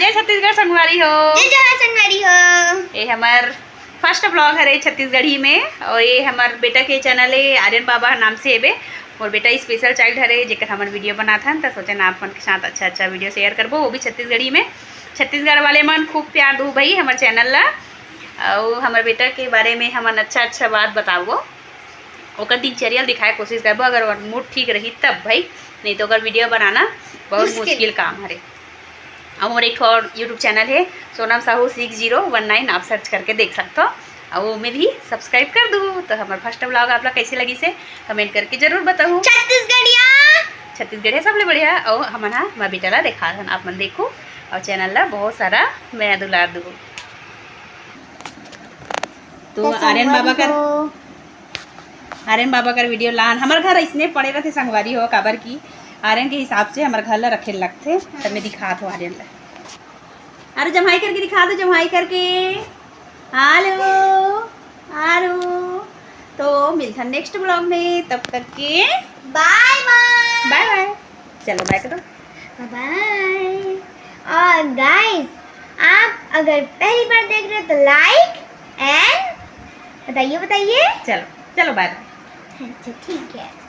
जय छत्तीसगढ़ संगवारी हो, जय जवाहर संगवारी हो। ये हमार फर्स्ट ब्लॉग है छत्तीसगढ़ी में और ये हमार बेटा के चैनल है आर्यन बाबा नाम से है। और बेटा स्पेशल चाइल्ड है जेकर हमार वीडियो बना था तो सोचे ना अपन के साथ अच्छा अच्छा वीडियो शेयर करबो, वो भी छत्तीसगढ़ी में। छत्तीसगढ़ वाले मन खूब प्यार दू भाई हमारे चैनल ला, और हमारे बेटा के बारे में हमन अच्छा अच्छा बात बताबो, ओकर दिनचर्या दिखाए कोशिश करबो। अगर मूड ठीक रही तब भाई, नहीं तो अगर वीडियो बनाना बहुत मुश्किल काम है। और हमारे एक और यूट्यूब चैनल है सोनम साहू 6019, आप सर्च करके देख सकते हो, और वो में भी सब्सक्राइब कर दो। तो हमारा फर्स्ट ब्लॉग आप लोग कैसे लगी से कमेंट करके जरूर बताओ। छत्तीसगढ़ सबले बढ़िया, और हमारा मैं बेटा ला देखा था आप मन देखो, और चैनल ला बहुत सारा मैं दुलार दू। तो आर्यन बाबा का वीडियो लान हमारे घर इसने पड़े रहते संगवारी हो काबर की आर्यन के हिसाब से हमारे घर ला रखे लगते। तब मैं दिखा दो आर्यन ला, अरे जमाई करके दिखा दो, जमाई करके हेलो आरो। तो मिलता नेक्स्ट ब्लॉग में, तब तक के बाय बाय बाय बाय। चलो बाय करो, बाय। और गाइस आप अगर पहली बार देख रहे हो तो लाइक एंड बताइए। चलो चलो बाय बाय। अच्छा ठीक है।